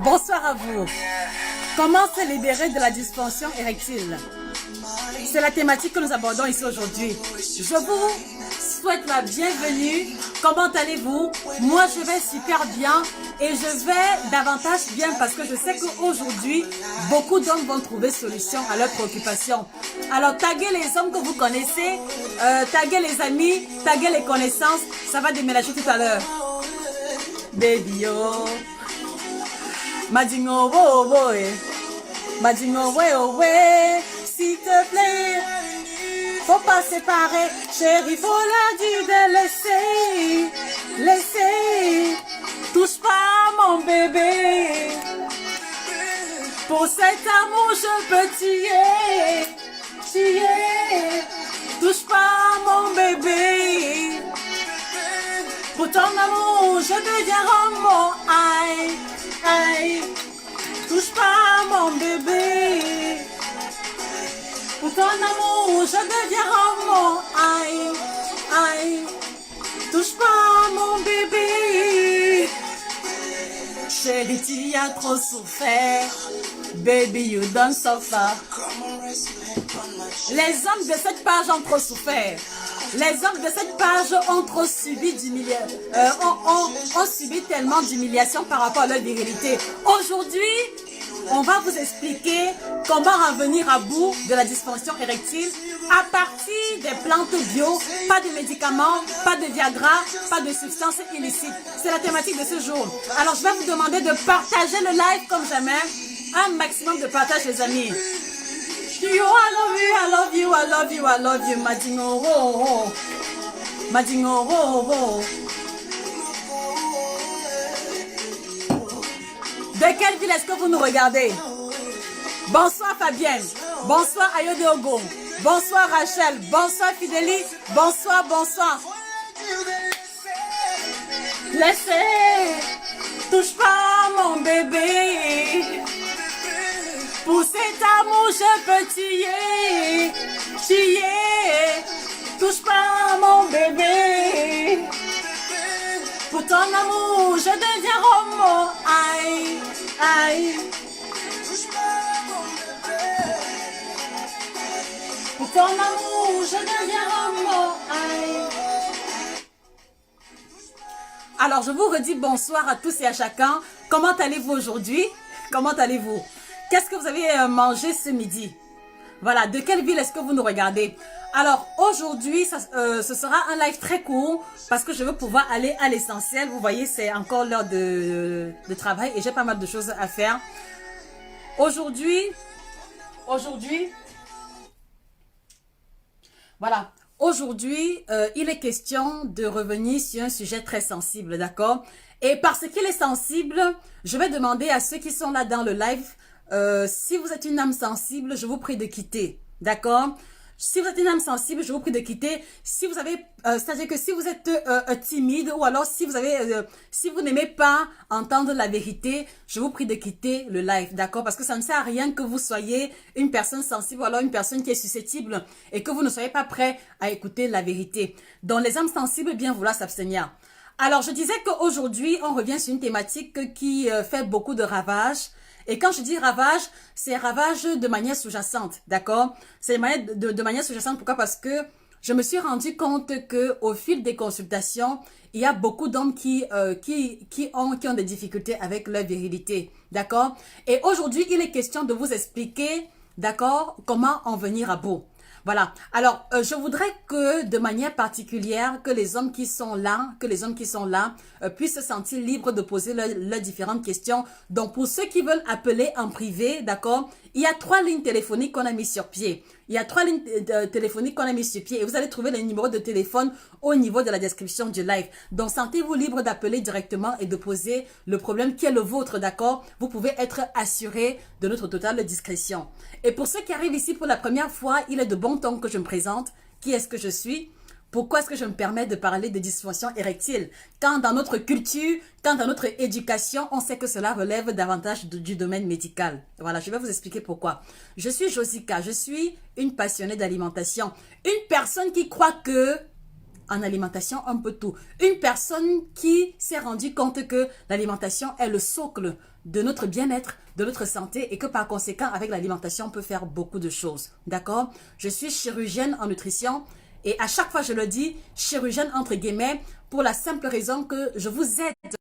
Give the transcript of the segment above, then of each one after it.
Bonsoir à vous. Comment se libérer de la dysfonction érectile? C'est la thématique que nous abordons ici aujourd'hui. Je vous souhaite la bienvenue. Comment allez-vous? Moi, je vais super bien et je vais davantage bien parce que je sais qu'aujourd'hui, beaucoup d'hommes vont trouver solution à leurs préoccupations. Alors, taguez les hommes que vous connaissez, taguez les amis, taguez les connaissances. Ça va déménager tout à l'heure. Baby, oh. Madingo, oh, oh, Madingo, oh, ouais, s'il te plaît. Faut pas séparer, chérie, faut la dire de laisser, laisser. Touche pas mon bébé. Pour cet amour, je peux tuer, tuer. Touche pas mon bébé. Pour ton amour, je deviens homo, aïe, aïe. Touche pas mon bébé. Pour ton amour, je deviens homo, aïe, aïe. Touche pas mon bébé. Chérie, tu as trop souffert. Baby, you don't suffer. Les hommes de cette page ont trop souffert. Les hommes de cette page ont trop subi d'humiliation, ont subi tellement d'humiliation par rapport à leur virilité. Aujourd'hui, on va vous expliquer comment revenir à bout de la dysfonction érectile à partir des plantes bio, pas de médicaments, pas de Viagra, pas de substances illicites. C'est la thématique de ce jour. Alors, je vais vous demander de partager le live comme jamais. Un maximum de partage, les amis. You, I love you, I love you, I love you, I love you, Madingo, oh, oh. Madingo, oh, oh. De quelle ville est-ce que vous nous regardez? Bonsoir Fabienne, bonsoir Ayodeogo, bonsoir Rachel, bonsoir Fidélie, bonsoir, bonsoir. Laissez, touche pas mon bébé. Pour cet amour, je peux tuer, tuer. Touche pas mon bébé. Pour ton amour, je deviens homo, aïe, aïe. Pour ton amour, je deviens homo, aïe. Alors, je vous redis bonsoir à tous et à chacun. Comment allez-vous aujourd'hui? Comment allez-vous? Qu'est-ce que vous avez mangé ce midi? Voilà, de quelle ville est-ce que vous nous regardez? Alors, aujourd'hui, ce sera un live très court parce que je veux pouvoir aller à l'essentiel. Vous voyez, c'est encore l'heure de travail et j'ai pas mal de choses à faire. Aujourd'hui, voilà. Aujourd'hui, il est question de revenir sur un sujet très sensible, d'accord? Et parce qu'il est sensible, je vais demander à ceux qui sont là dans le live, si vous êtes une âme sensible, je vous prie de quitter, d'accord? Si vous êtes une âme sensible, je vous prie de quitter. Si vous avez, c'est-à-dire que si vous êtes timide ou alors si vous avez, si vous n'aimez pas entendre la vérité, je vous prie de quitter le live, d'accord? Parce que ça ne sert à rien que vous soyez une personne sensible ou alors une personne qui est susceptible et que vous ne soyez pas prêt à écouter la vérité. Donc les âmes sensibles, bien vouloir s'abstenir. Alors je disais qu'aujourd'hui, on revient sur une thématique qui fait beaucoup de ravages. Et quand je dis ravage, c'est ravage de manière sous-jacente, d'accord? C'est de manière sous-jacente, pourquoi? Parce que je me suis rendu compte que au fil des consultations, il y a beaucoup d'hommes qui ont des difficultés avec leur virilité, d'accord? Et aujourd'hui, il est question de vous expliquer, d'accord, comment en venir à bout. Voilà. Alors, je voudrais que, de manière particulière, que les hommes qui sont là, puissent se sentir libres de poser leurs différentes questions. Donc, pour ceux qui veulent appeler en privé, d'accord, il y a 3 lignes téléphoniques qu'on a mis sur pied. Il y a 3 lignes téléphoniques qu'on a mis sur pied et vous allez trouver les numéros de téléphone au niveau de la description du live. Donc, sentez-vous libre d'appeler directement et de poser le problème qui est le vôtre, d'accord? Vous pouvez être assuré de notre totale discrétion. Et pour ceux qui arrivent ici pour la première fois, il est de bon ton que je me présente. Qui est-ce que je suis? Pourquoi est-ce que je me permets de parler de dysfonction érectile? Quand dans notre culture, quand dans notre éducation, on sait que cela relève davantage du domaine médical. Voilà, je vais vous expliquer pourquoi. Je suis Josica, je suis une passionnée d'alimentation. Une personne qui croit que en alimentation un peu tout. Une personne qui s'est rendue compte que l'alimentation est le socle de notre bien-être, de notre santé et que par conséquent, avec l'alimentation, on peut faire beaucoup de choses. D'accord? Je suis chirurgienne en nutrition et à chaque fois, je le dis, chirurgienne entre guillemets, pour la simple raison que je vous aide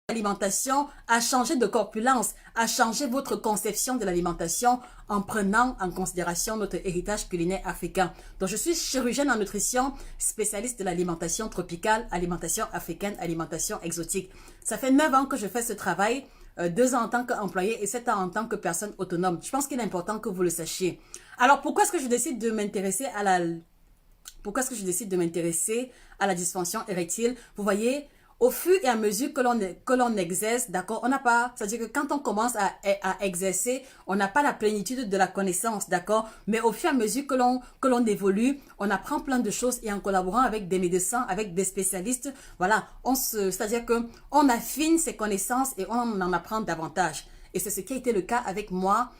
l'alimentation à changer de corpulence, à changer votre conception de l'alimentation en prenant en considération notre héritage culinaire africain. Donc, je suis chirurgienne en nutrition, spécialiste de l'alimentation tropicale, alimentation africaine, alimentation exotique. Ça fait 9 ans que je fais ce travail, 2 ans en tant qu'employé et 7 ans en tant que personne autonome. Je pense qu'il est important que vous le sachiez. Alors, pourquoi est-ce que je décide de m'intéresser à la dysfonction érectile? Vous voyez, au fur et à mesure que l'on exerce, d'accord, on n'a pas, c'est-à-dire que quand on commence à exercer, on n'a pas la plénitude de la connaissance, d'accord, mais au fur et à mesure que l'on évolue, on apprend plein de choses et en collaborant avec des médecins, avec des spécialistes, voilà, c'est-à-dire que on affine ses connaissances et on en apprend davantage. Et c'est ce qui a été le cas avec moi,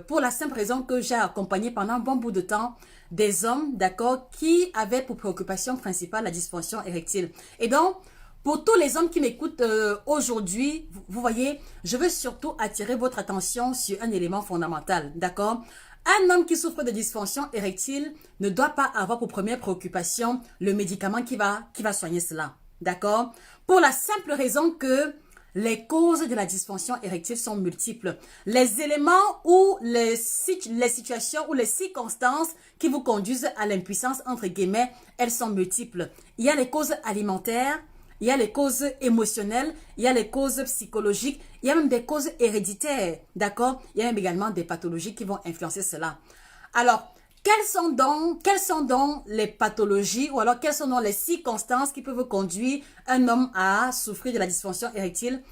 pour la simple raison que j'ai accompagné pendant un bon bout de temps des hommes, d'accord, qui avaient pour préoccupation principale la dysfonction érectile. Et donc, pour tous les hommes qui m'écoutent aujourd'hui, vous voyez, je veux surtout attirer votre attention sur un élément fondamental, d'accord? Un homme qui souffre de dysfonction érectile ne doit pas avoir pour première préoccupation le médicament qui va soigner cela, d'accord? Pour la simple raison que les causes de la dysfonction érectile sont multiples. Les éléments ou les situations ou les circonstances qui vous conduisent à l'impuissance, entre guillemets, elles sont multiples. Il y a les causes alimentaires, il y a les causes émotionnelles, il y a les causes psychologiques, il y a même des causes héréditaires, d'accord? Il y a même également des pathologies qui vont influencer cela. Alors, quelles sont donc les pathologies ou alors quelles sont donc les circonstances qui peuvent conduire un homme à souffrir de la dysfonction érectile?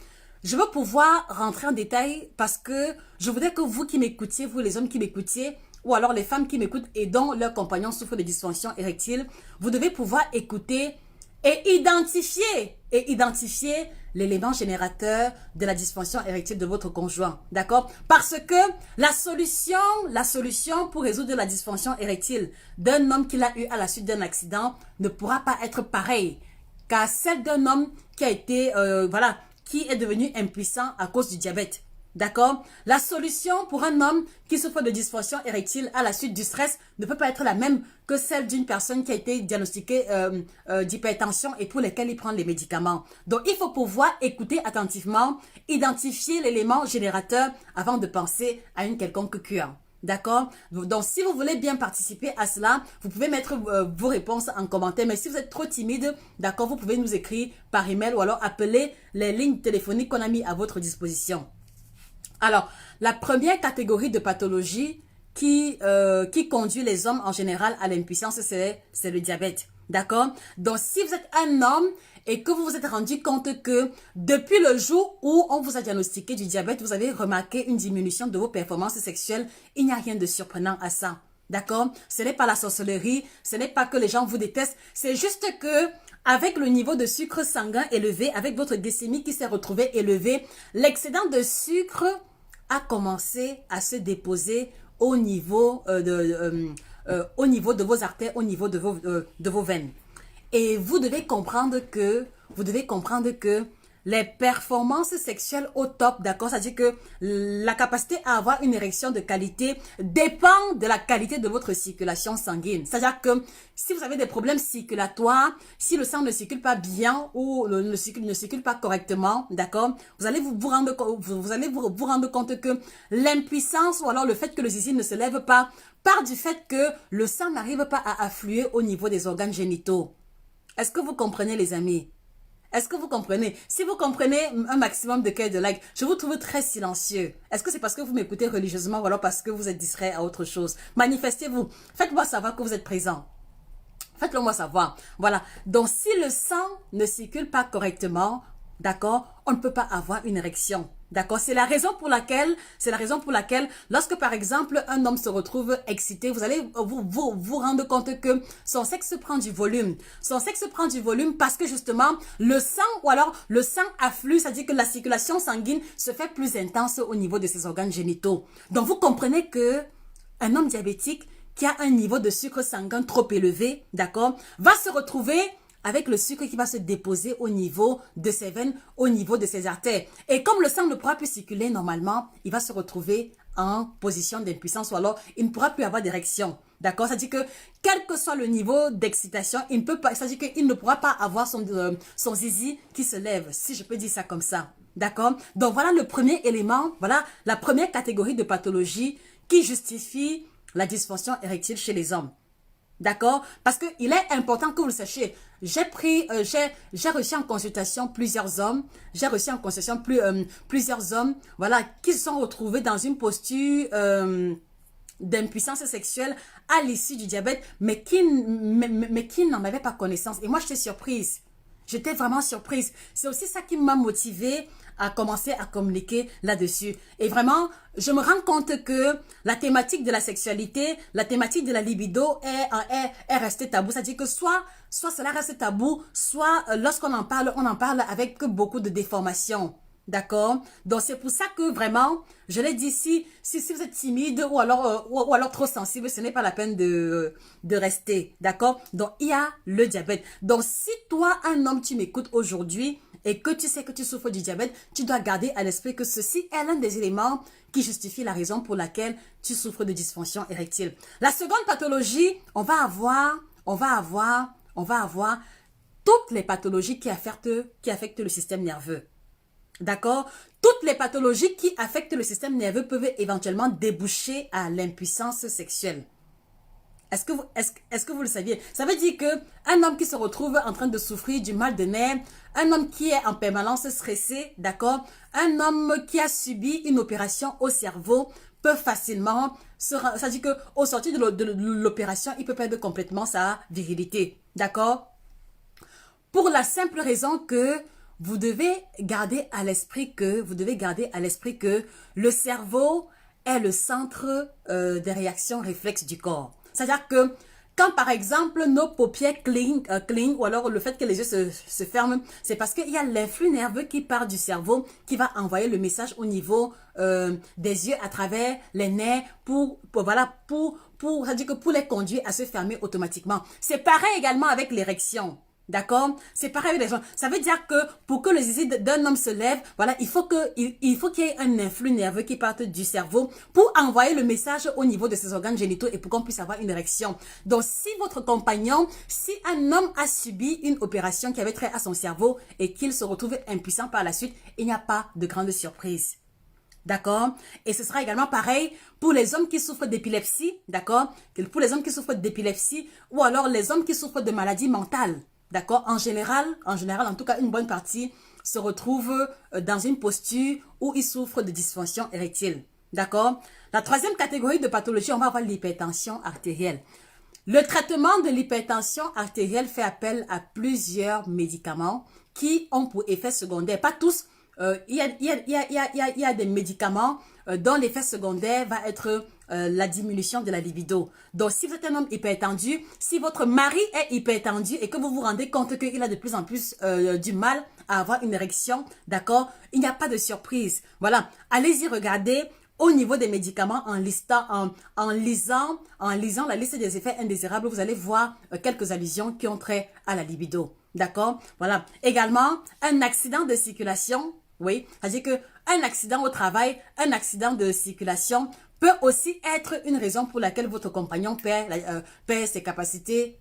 Je veux pouvoir rentrer en détail parce que je voudrais que vous qui m'écoutiez, vous les hommes qui m'écoutiez, ou alors les femmes qui m'écoutent et dont leur compagnon souffre de dysfonction érectile, vous devez pouvoir écouter et identifier l'élément générateur de la dysfonction érectile de votre conjoint, d'accord? Parce que la solution pour résoudre la dysfonction érectile d'un homme qui l'a eu à la suite d'un accident ne pourra pas être pareille qu'à celle d'un homme qui a été, qui est devenu impuissant à cause du diabète. D'accord? La solution pour un homme qui souffre de dysfonction érectile à la suite du stress ne peut pas être la même que celle d'une personne qui a été diagnostiquée d'hypertension et pour laquelle il prend les médicaments. Donc, il faut pouvoir écouter attentivement, identifier l'élément générateur avant de penser à une quelconque cure. D'accord? Donc, si vous voulez bien participer à cela, vous pouvez mettre vos réponses en commentaire. Mais si vous êtes trop timide, d'accord, vous pouvez nous écrire par email ou alors appeler les lignes téléphoniques qu'on a mis à votre disposition. Alors, la première catégorie de pathologie qui conduit les hommes en général à l'impuissance, c'est le diabète. D'accord? Donc, si vous êtes un homme et que vous vous êtes rendu compte que depuis le jour où on vous a diagnostiqué du diabète, vous avez remarqué une diminution de vos performances sexuelles, il n'y a rien de surprenant à ça. D'accord? Ce n'est pas la sorcellerie, ce n'est pas que les gens vous détestent, c'est juste que avec le niveau de sucre sanguin élevé, avec votre glycémie qui s'est retrouvée élevée, l'excédent de sucre a commencé à se déposer au niveau de vos artères, au niveau de vos veines. Et vous devez comprendre que les performances sexuelles au top, d'accord, c'est-à-dire que la capacité à avoir une érection de qualité dépend de la qualité de votre circulation sanguine. C'est-à-dire que si vous avez des problèmes circulatoires, si le sang ne circule pas bien ou ne circule pas correctement, d'accord, vous allez vous rendre compte que l'impuissance ou alors le fait que le zizi ne se lève pas part du fait que le sang n'arrive pas à affluer au niveau des organes génitaux. Est-ce que vous comprenez, les amis? Est-ce que vous comprenez? Si vous comprenez un maximum de cœur de like, je vous trouve très silencieux. Est-ce que c'est parce que vous m'écoutez religieusement ou alors parce que vous êtes distrait à autre chose? Manifestez-vous. Faites-moi savoir que vous êtes présent. Faites-le moi savoir. Voilà. Donc, si le sang ne circule pas correctement, d'accord, on ne peut pas avoir une érection. D'accord, c'est la raison pour laquelle, lorsque par exemple un homme se retrouve excité, vous allez vous rendre compte que son sexe prend du volume. Son sexe prend du volume parce que justement le sang ou alors le sang afflue, c'est-à-dire que la circulation sanguine se fait plus intense au niveau de ses organes génitaux. Donc vous comprenez que un homme diabétique qui a un niveau de sucre sanguin trop élevé, d'accord, va se retrouver avec le sucre qui va se déposer au niveau de ses veines, au niveau de ses artères. Et comme le sang ne pourra plus circuler normalement, il va se retrouver en position d'impuissance ou alors il ne pourra plus avoir d'érection. D'accord? C'est-à-dire que quel que soit le niveau d'excitation, il ne peut pas, c'est-à-dire qu'il ne pourra pas avoir son zizi qui se lève, si je peux dire ça comme ça. D'accord? Donc voilà le premier élément, voilà la première catégorie de pathologie qui justifie la dysfonction érectile chez les hommes. D'accord? Parce qu'il est important que vous le sachiez. J'ai reçu en consultation plusieurs hommes. J'ai reçu en consultation plusieurs hommes, voilà, qui se sont retrouvés dans une posture d'impuissance sexuelle à l'issue du diabète, mais qui n'en avaient pas connaissance. Et moi, j'étais surprise. J'étais vraiment surprise. C'est aussi ça qui m'a motivée à commencer à communiquer là-dessus. Et vraiment, je me rends compte que la thématique de la sexualité, la thématique de la libido est restée tabou. C'est-à-dire que soit cela reste tabou, soit lorsqu'on en parle, on en parle avec beaucoup de déformations. D'accord? Donc, c'est pour ça que vraiment, je l'ai dit, si vous êtes timide ou alors trop sensible, ce n'est pas la peine de rester. D'accord? Donc, il y a le diabète. Donc, si toi, un homme, tu m'écoutes aujourd'hui et que tu sais que tu souffres du diabète, tu dois garder à l'esprit que ceci est l'un des éléments qui justifie la raison pour laquelle tu souffres de dysfonction érectile. La seconde pathologie, on va avoir toutes les pathologies qui affectent le système nerveux. D'accord? Toutes les pathologies qui affectent le système nerveux peuvent éventuellement déboucher à l'impuissance sexuelle. Est-ce que vous le saviez? Ça veut dire qu'un homme qui se retrouve en train de souffrir du mal de nerfs, un homme qui est en permanence stressé, d'accord? Un homme qui a subi une opération au cerveau peut facilement, c'est-à-dire qu'au sortir de l'opération, il peut perdre complètement sa virilité, d'accord? Pour la simple raison que vous devez garder à l'esprit que le cerveau est le centre des réactions réflexes du corps. C'est-à-dire que quand par exemple nos paupières clignent ou alors le fait que les yeux se ferment, c'est parce qu'il y a l'influx nerveux qui part du cerveau qui va envoyer le message au niveau des yeux à travers les nerfs c'est-à-dire que pour les conduire à se fermer automatiquement. C'est pareil également avec l'érection. D'accord? C'est pareil avec les gens. Ça veut dire que pour que le zizi d'un homme se lève, voilà, il faut qu'il y ait un influx nerveux qui parte du cerveau pour envoyer le message au niveau de ses organes génitaux et pour qu'on puisse avoir une érection. Donc, si votre compagnon, si un homme a subi une opération qui avait trait à son cerveau et qu'il se retrouve impuissant par la suite, il n'y a pas de grande surprise. D'accord? Et ce sera également pareil pour les hommes qui souffrent d'épilepsie, d'accord? Pour les hommes qui souffrent d'épilepsie ou alors les hommes qui souffrent de maladies mentales. D'accord? En général, en tout cas, une bonne partie se retrouve dans une posture où ils souffrent de dysfonction érectile. D'accord? La troisième catégorie de pathologie, on va avoir l'hypertension artérielle. Le traitement de l'hypertension artérielle fait appel à plusieurs médicaments qui ont pour effet secondaire, pas tous, il y a des médicaments dont l'effet secondaire va être la diminution de la libido. Donc, si vous êtes un homme hypertendu, si votre mari est hypertendu et que vous vous rendez compte qu'il a de plus en plus du mal à avoir une érection, d'accord, il n'y a pas de surprise. Voilà, allez-y regarder au niveau des médicaments en lisant la liste des effets indésirables, vous allez voir quelques allusions qui ont trait à la libido. D'accord? Voilà. Également, un accident de circulation. Oui, c'est-à-dire qu'un accident au travail, un accident de circulation peut aussi être une raison pour laquelle votre compagnon perd ses capacités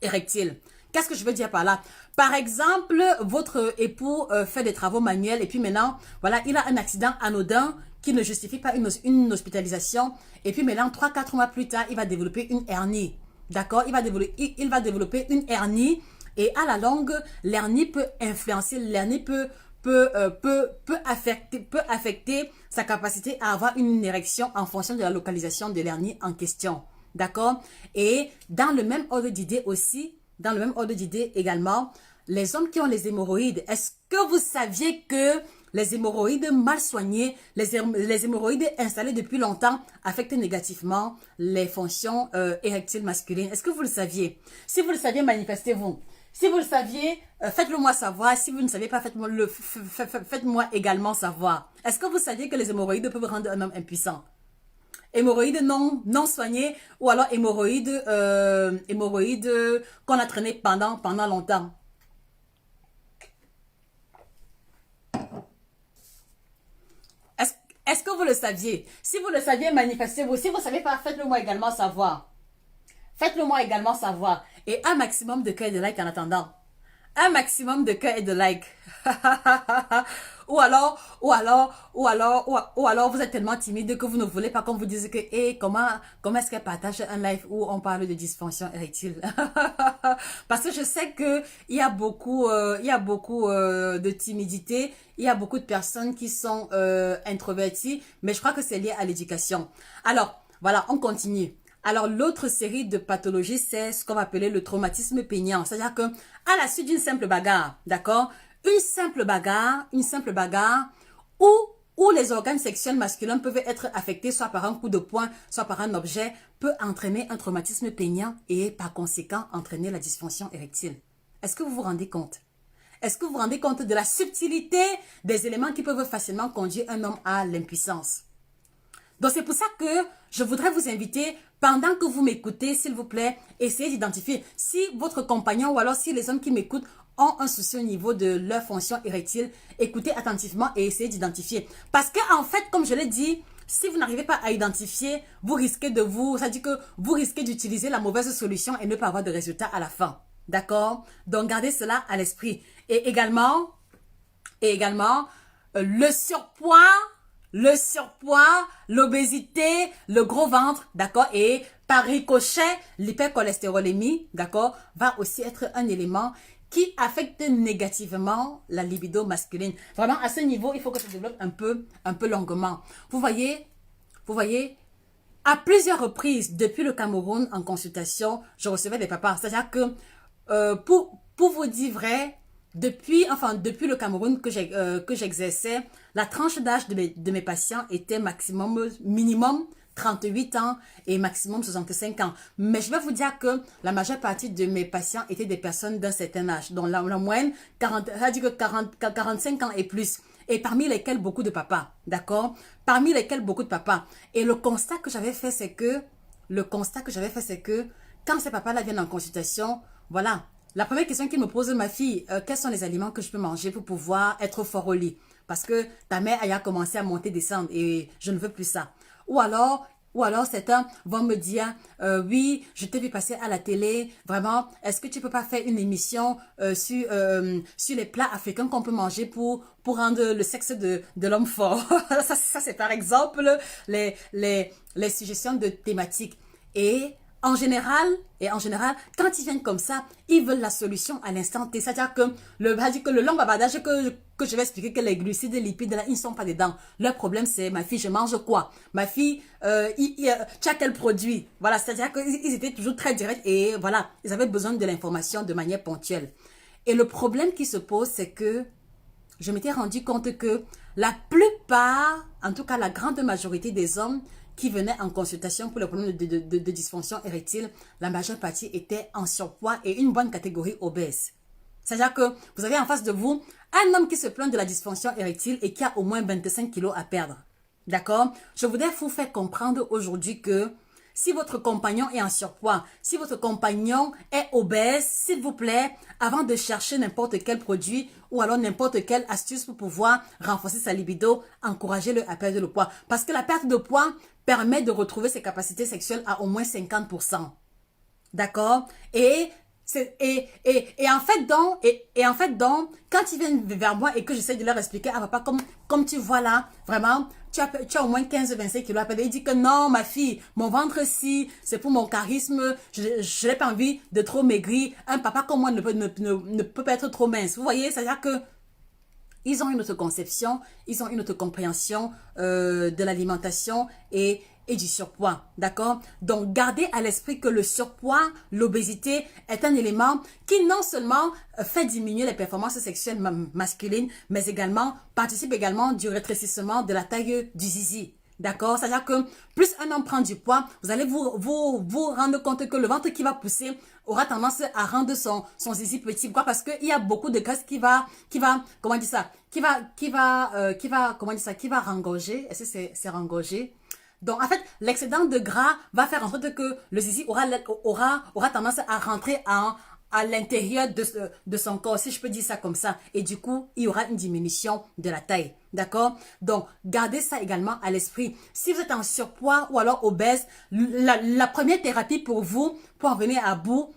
érectiles. Qu'est-ce que je veux dire par là? Par exemple, votre époux fait des travaux manuels et puis maintenant, voilà, il a un accident anodin qui ne justifie pas une hospitalisation. Et puis maintenant, 3-4 mois plus tard, il va développer une hernie. D'accord? Il va développer une hernie et à la longue, l'hernie peut influencer, l'hernie peut affecter sa capacité à avoir une érection en fonction de la localisation de l'hernie en question. D'accord? Et dans le même ordre d'idée également, les hommes qui ont les hémorroïdes, est-ce que vous saviez que les hémorroïdes mal soignées, les hémorroïdes installées depuis longtemps affectent négativement les fonctions érectiles masculines? Est-ce que vous le saviez? Si vous le saviez, manifestez-vous. Si vous le saviez, faites-le moi savoir. Si vous ne savez pas, faites-moi également savoir. Est-ce que vous saviez que les hémorroïdes peuvent rendre un homme impuissant? hémorroïdes non soignées, ou alors hémorroïdes qu'on a traîné pendant longtemps. Est-ce, est-ce que vous le saviez? Si vous le saviez, manifestez-vous. Si vous ne savez pas, faites-le moi également savoir. Faites-le moi également savoir. Et un maximum de cœur et de like en attendant. Un maximum de cœur et de like. ou alors, vous êtes tellement timide que vous ne voulez pas qu'on vous dise que, comment est-ce qu'elle partage un live où on parle de dysfonction érectile? Parce que je sais que il y a beaucoup de timidité, il y a beaucoup de personnes qui sont introverties, mais je crois que c'est lié à l'éducation. Alors, voilà, on continue. Alors, l'autre série de pathologies, c'est ce qu'on va appeler le traumatisme péniant. C'est-à-dire que, à la suite d'une simple bagarre, d'accord? Une simple bagarre où les organes sexuels masculins peuvent être affectés soit par un coup de poing, soit par un objet, peut entraîner un traumatisme péniant et par conséquent entraîner la dysfonction érectile. Est-ce que vous vous rendez compte? Est-ce que vous vous rendez compte de la subtilité des éléments qui peuvent facilement conduire un homme à l'impuissance? Donc, c'est pour ça que je voudrais vous inviter, pendant que vous m'écoutez, s'il vous plaît, essayez d'identifier si votre compagnon ou alors si les hommes qui m'écoutent ont un souci au niveau de leur fonction érectile, écoutez attentivement et essayez d'identifier. Parce que, en fait, comme je l'ai dit, si vous n'arrivez pas à identifier, vous risquez ça dit que vous risquez d'utiliser la mauvaise solution et ne pas avoir de résultat à la fin. D'accord? Donc, gardez cela à l'esprit. Et également, le surpoids, l'obésité, le gros ventre, d'accord, et par ricochet, l'hypercholestérolémie, d'accord, va aussi être un élément qui affecte négativement la libido masculine. Vraiment, à ce niveau, il faut que ça se développe un peu longuement. Vous voyez, à plusieurs reprises, depuis le Cameroun, en consultation, je recevais des papas. C'est-à-dire que, pour vous dire vrai, depuis le Cameroun que j'exerçais, la tranche d'âge de mes patients était minimum 38 ans et maximum 65 ans. Mais je vais vous dire que la majeure partie de mes patients étaient des personnes d'un certain âge, dont la moyenne, 45 ans et plus. Et parmi lesquels beaucoup de papas, d'accord? Parmi lesquels beaucoup de papas. Et le constat que j'avais fait, c'est que, quand ces papas-là viennent en consultation, voilà, la première question qu'ils me posent, ma fille, quels sont les aliments que je peux manger pour pouvoir être fort au lit? Parce que ta mère a commencé à monter, descendre et je ne veux plus ça. Ou alors certains vont me dire, oui, je t'ai vu passer à la télé, vraiment, est-ce que tu peux pas faire une émission sur les plats africains qu'on peut manger pour rendre le sexe de l'homme fort? Ça c'est par exemple les suggestions de thématiques. Et en général, quand ils viennent comme ça, ils veulent la solution à l'instant T. C'est-à-dire que le long babadage que je vais expliquer que les glucides, les lipides, là, ils ne sont pas dedans. Leur problème, c'est, ma fille, je mange quoi? Ma fille, tu as quel produit? Voilà, c'est-à-dire qu'ils étaient toujours très directs et voilà, ils avaient besoin de l'information de manière ponctuelle. Et le problème qui se pose, c'est que je m'étais rendu compte que la plupart, en tout cas la grande majorité des hommes qui venaient en consultation pour le problème de dysfonction érectile, la majeure partie était en surpoids et une bonne catégorie obèse. C'est-à-dire que vous avez en face de vous un homme qui se plaint de la dysfonction érectile et qui a au moins 25 kilos à perdre. D'accord? Je voudrais vous faire comprendre aujourd'hui que si votre compagnon est en surpoids, si votre compagnon est obèse, s'il vous plaît, avant de chercher n'importe quel produit ou alors n'importe quelle astuce pour pouvoir renforcer sa libido, encouragez-le à perdre le poids. Parce que la perte de poids permet de retrouver ses capacités sexuelles à au moins 50%. D'accord? Et en fait donc, quand ils viennent vers moi et que j'essaie de leur expliquer, ah papa, comme tu vois là, vraiment, tu as au moins 15-25 kilos à perdre. Il dit que non, ma fille, mon ventre si, c'est pour mon charisme, je n'ai pas envie de trop maigrir. Un papa comme moi ne peut pas être trop mince. Vous voyez, c'est-à-dire que ils ont une autre conception, ils ont une autre compréhension de l'alimentation et du surpoids, d'accord? Donc, gardez à l'esprit que le surpoids, l'obésité est un élément qui non seulement fait diminuer les performances sexuelles masculines, mais également participe également du rétrécissement de la taille du zizi. D'accord? C'est-à-dire que plus un homme prend du poids, vous allez vous rendre compte que le ventre qui va pousser aura tendance à rendre son zizi petit. Pourquoi? Parce qu'il y a beaucoup de graisse qui va, comment dire ça? Qui va rengorger. Est-ce que c'est rengorger? Donc, en fait, l'excédent de gras va faire en sorte que le zizi aura tendance à rentrer à l'intérieur de son corps, si je peux dire ça comme ça. Et du coup, il y aura une diminution de la taille. D'accord? Donc, gardez ça également à l'esprit. Si vous êtes en surpoids ou alors obèse, la première thérapie pour vous, pour en venir à bout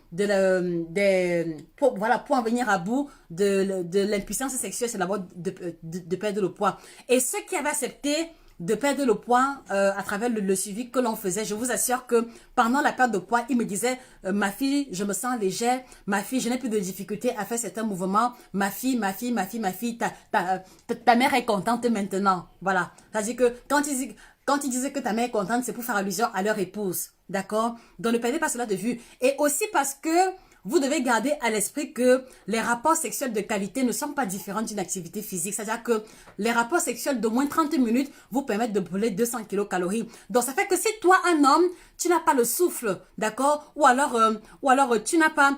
pour en venir à bout de l'impuissance sexuelle, c'est d'abord de perdre le poids. Et ceux qui avaient accepté de perdre le poids à travers le suivi que l'on faisait, je vous assure que pendant la perte de poids, il me disait ma fille, je me sens légère, ma fille, je n'ai plus de difficulté à faire certains mouvements, ma fille, ta mère est contente maintenant. Voilà. C'est-à-dire que quand ils disaient que ta mère est contente, c'est pour faire allusion à leur épouse. D'accord? Donc ne perdez pas cela de vue. Et aussi parce que vous devez garder à l'esprit que les rapports sexuels de qualité ne sont pas différents d'une activité physique. C'est-à-dire que les rapports sexuels d'au moins 30 minutes vous permettent de brûler 200 kilocalories. Donc, ça fait que si toi, un homme, tu n'as pas le souffle, d'accord? Ou alors tu n'as pas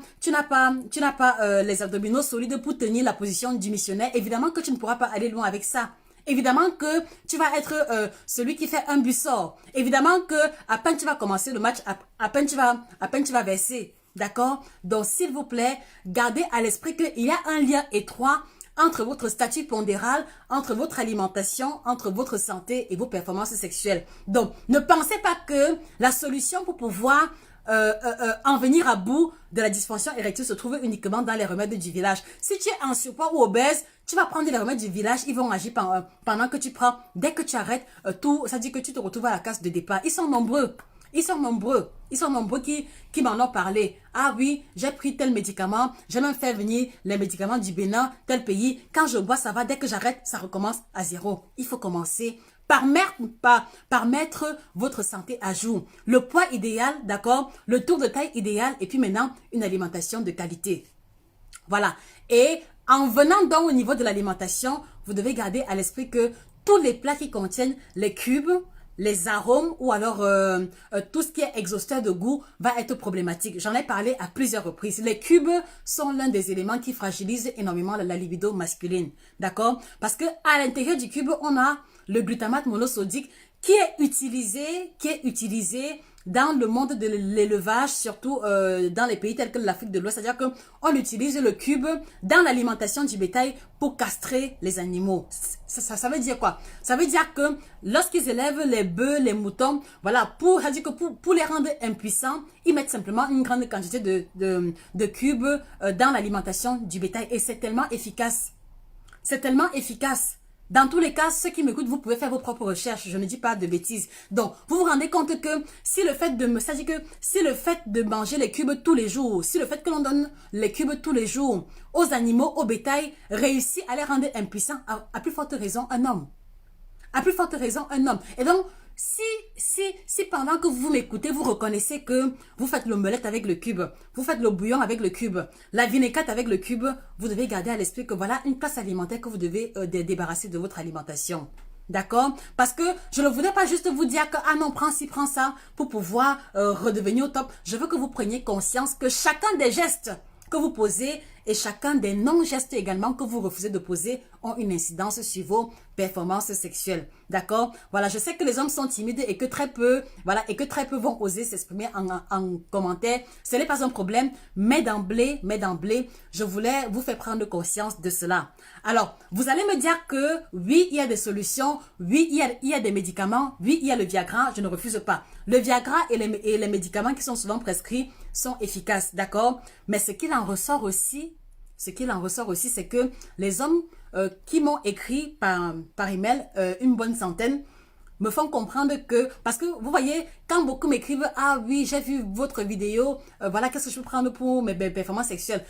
les abdominaux solides pour tenir la position du missionnaire. Évidemment que tu ne pourras pas aller loin avec ça. Évidemment que tu vas être celui qui fait un but sort. Évidemment que à peine tu vas commencer le match, à peine tu vas verser. D'accord? Donc, s'il vous plaît, gardez à l'esprit qu'il y a un lien étroit entre votre statut pondéral, entre votre alimentation, entre votre santé et vos performances sexuelles. Donc, ne pensez pas que la solution pour pouvoir en venir à bout de la dysfonction érectile se trouve uniquement dans les remèdes du village. Si tu es en surpoids ou obèse, tu vas prendre les remèdes du village, ils vont agir pendant que tu prends. Dès que tu arrêtes tout, ça dit que tu te retrouves à la case de départ. Ils sont nombreux. Ils sont nombreux qui m'en ont parlé. Ah oui, j'ai pris tel médicament, j'ai même fait venir les médicaments du Bénin, tel pays. Quand je bois, ça va. Dès que j'arrête, ça recommence à zéro. Il faut commencer par mettre votre santé à jour. Le poids idéal, d'accord? Le tour de taille idéal et puis maintenant, une alimentation de qualité. Voilà. Et en venant donc au niveau de l'alimentation, vous devez garder à l'esprit que tous les plats qui contiennent les cubes, les arômes ou alors tout ce qui est exhausteur de goût va être problématique. J'en ai parlé à plusieurs reprises. Les cubes sont l'un des éléments qui fragilisent énormément la libido masculine. D'accord? Parce que à l'intérieur du cube, on a le glutamate monosodique qui est utilisé dans le monde de l'élevage, surtout dans les pays tels que l'Afrique de l'Ouest. C'est-à-dire qu'on utilise le cube dans l'alimentation du bétail pour castrer les animaux. Ça veut dire quoi? Ça veut dire que lorsqu'ils élèvent les bœufs, les moutons, voilà, pour les rendre impuissants, ils mettent simplement une grande quantité de cubes dans l'alimentation du bétail. Et c'est tellement efficace. C'est tellement efficace. Dans tous les cas, ceux qui m'écoutent, vous pouvez faire vos propres recherches. Je ne dis pas de bêtises. Donc, vous vous rendez compte que si le fait de manger les cubes tous les jours, si le fait que l'on donne les cubes tous les jours aux animaux, au bétail, réussit à les rendre impuissants, à plus forte raison un homme. À plus forte raison un homme. Et donc, si pendant que vous m'écoutez, vous reconnaissez que vous faites l'omelette avec le cube, vous faites le bouillon avec le cube, la vinaigrette avec le cube, vous devez garder à l'esprit que voilà une place alimentaire que vous devez débarrasser de votre alimentation. D'accord? Parce que je ne voudrais pas juste vous dire que ah non, prends ci, prends ça pour pouvoir redevenir au top. Je veux que vous preniez conscience que chacun des gestes que vous posez et chacun des non-gestes également que vous refusez de poser ont une incidence sur vos performances sexuelles. D'accord? Voilà, je sais que les hommes sont timides et que très peu, voilà, et que très peu vont oser s'exprimer en commentaire. Ce n'est pas un problème, mais d'emblée, je voulais vous faire prendre conscience de cela. Alors, vous allez me dire que oui, il y a des solutions, oui, il y a des médicaments, oui, il y a le Viagra, je ne refuse pas. Le Viagra et les médicaments qui sont souvent prescrits sont efficaces, d'accord? Mais ce qu'il en ressort aussi, c'est que les hommes qui m'ont écrit par email, une bonne centaine, me font comprendre que, parce que vous voyez, quand beaucoup m'écrivent, ah oui, j'ai vu votre vidéo, voilà, qu'est-ce que je peux prendre pour mes performances sexuelles?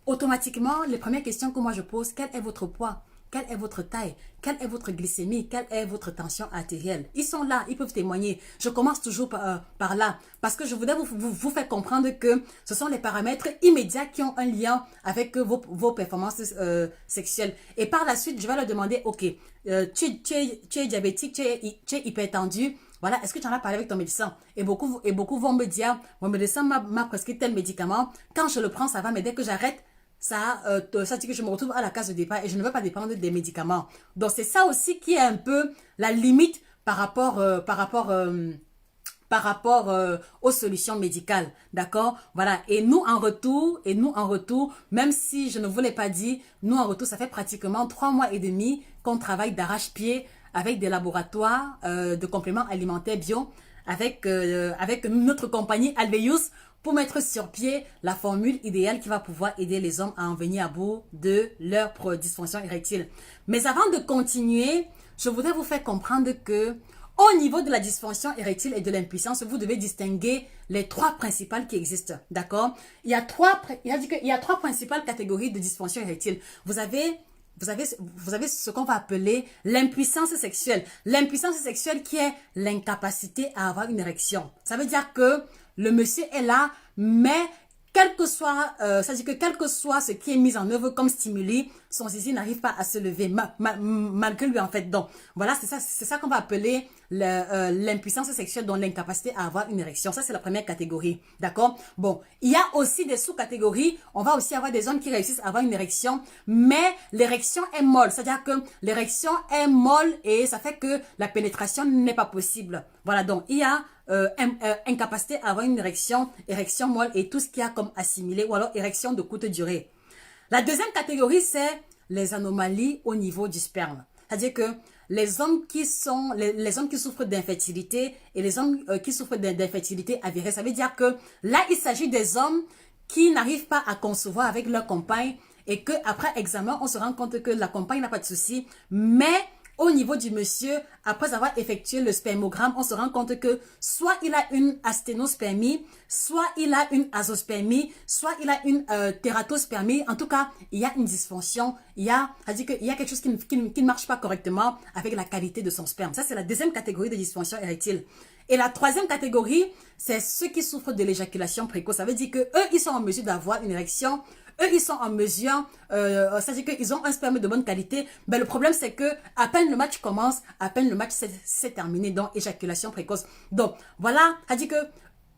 Automatiquement, les premières questions que moi je pose, quel est votre poids? Quelle est votre taille? Quelle est votre glycémie? Quelle est votre tension artérielle? Ils sont là, ils peuvent témoigner. Je commence toujours par là parce que je voudrais vous faire comprendre que ce sont les paramètres immédiats qui ont un lien avec vos performances sexuelles. Et par la suite, je vais leur demander, ok, tu es diabétique, tu es hypertendu. Voilà, est-ce que tu en as parlé avec ton médecin? Et beaucoup vont me dire, mon médecin m'a prescrit tel médicament. Quand je le prends, ça va, mais dès que j'arrête, ça dit que je me retrouve à la case de départ et je ne veux pas dépendre des médicaments. Donc, c'est ça aussi qui est un peu la limite par rapport aux solutions médicales, d'accord? Voilà, et nous en retour, même si je ne vous l'ai pas dit, nous en retour, ça fait pratiquement 3 mois et demi qu'on travaille d'arrache-pied avec des laboratoires de compléments alimentaires bio, avec notre compagnie Alveus, pour mettre sur pied la formule idéale qui va pouvoir aider les hommes à en venir à bout de leur dysfonction érectile. Mais avant de continuer, je voudrais vous faire comprendre que au niveau de la dysfonction érectile et de l'impuissance, vous devez distinguer les 3 principales qui existent, d'accord? Il y a 3 principales catégories de dysfonction érectile. Vous avez ce qu'on va appeler l'impuissance sexuelle. L'impuissance sexuelle qui est l'incapacité à avoir une érection. Ça veut dire que le monsieur est là, mais quel que soit ce qui est mis en œuvre comme stimuli, son zizi n'arrive pas à se lever malgré lui en fait. Donc voilà, c'est ça qu'on va appeler l'impuissance sexuelle, donc l'incapacité à avoir une érection. Ça c'est la première catégorie, d'accord? Bon, il y a aussi des sous-catégories. On va aussi avoir des hommes qui réussissent à avoir une érection, mais l'érection est molle, c'est-à-dire que l'érection est molle et ça fait que la pénétration n'est pas possible. Voilà, donc il y a incapacité à avoir une érection molle et tout ce qu'il y a comme assimilé, ou alors érection de courte durée. La deuxième catégorie, c'est les anomalies au niveau du sperme. C'est-à-dire que les hommes qui souffrent d'infertilité et les hommes qui souffrent d'infertilité avérée, ça veut dire que là, il s'agit des hommes qui n'arrivent pas à concevoir avec leur compagne et qu'après examen, on se rend compte que la compagne n'a pas de souci, mais au niveau du monsieur, après avoir effectué le spermogramme, on se rend compte que soit il a une asténospermie, soit il a une azospermie, soit il a une tératospermie. En tout cas, il y a une dysfonction. Il y a quelque chose qui ne marche pas correctement avec la qualité de son sperme. Ça, c'est la deuxième catégorie de dysfonction érectile. Et la troisième catégorie, c'est ceux qui souffrent de l'éjaculation précoce. Ça veut dire que eux, ils sont en mesure d'avoir une érection. Eux, ils sont en mesure, c'est-à-dire qu'ils ont un sperme de bonne qualité. Mais le problème, c'est que à peine le match commence, à peine le match s'est terminé, donc éjaculation précoce. Donc, voilà, c'est-à-dire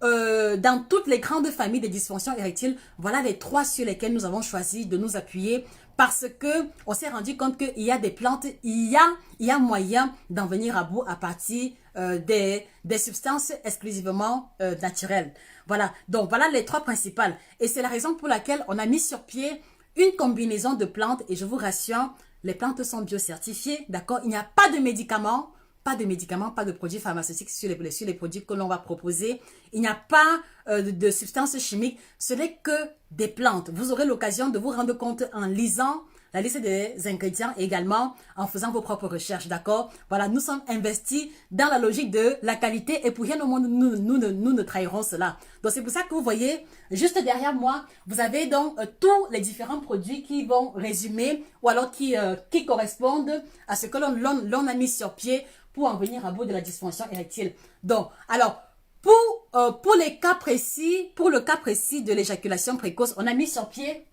que dans toutes les grandes familles de dysfonctions érectiles, voilà les 3 sur lesquels nous avons choisi de nous appuyer parce que on s'est rendu compte qu'il y a des plantes, il y a moyen d'en venir à bout à partir des substances exclusivement naturelles. Voilà, donc voilà les 3 principales. Et c'est la raison pour laquelle on a mis sur pied une combinaison de plantes. Et je vous rassure, les plantes sont biocertifiées, d'accord? Il n'y a pas de médicaments, pas de produits pharmaceutiques sur les produits que l'on va proposer. Il n'y a pas de substances chimiques. Ce n'est que des plantes. Vous aurez l'occasion de vous rendre compte en lisant la liste des ingrédients et également en faisant vos propres recherches, d'accord? Voilà, nous sommes investis dans la logique de la qualité et pour rien au monde, nous ne trahirons cela. Donc, c'est pour ça que vous voyez, juste derrière moi, vous avez donc tous les différents produits qui vont résumer ou alors qui correspondent à ce que l'on a mis sur pied pour en venir à bout de la dysfonction érectile. Donc, alors, pour le cas précis de l'éjaculation précoce, on a mis sur pied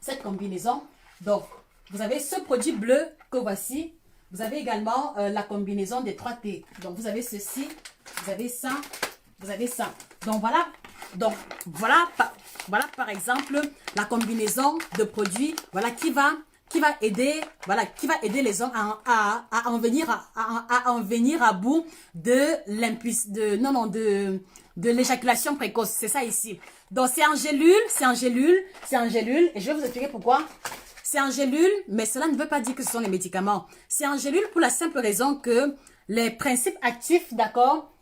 cette combinaison. Donc, vous avez ce produit bleu que voici. Vous avez également la combinaison des 3 T. Donc, vous avez ceci, vous avez ça, vous avez ça. Donc, voilà par exemple la combinaison de produits qui va aider les hommes à en venir à bout de l'éjaculation précoce. C'est ça ici. Donc, c'est en gélule, et je vais vous expliquer pourquoi. C'est en gélule, mais cela ne veut pas dire que ce sont les médicaments. C'est en gélule pour la simple raison que les principes actifs, d'accord,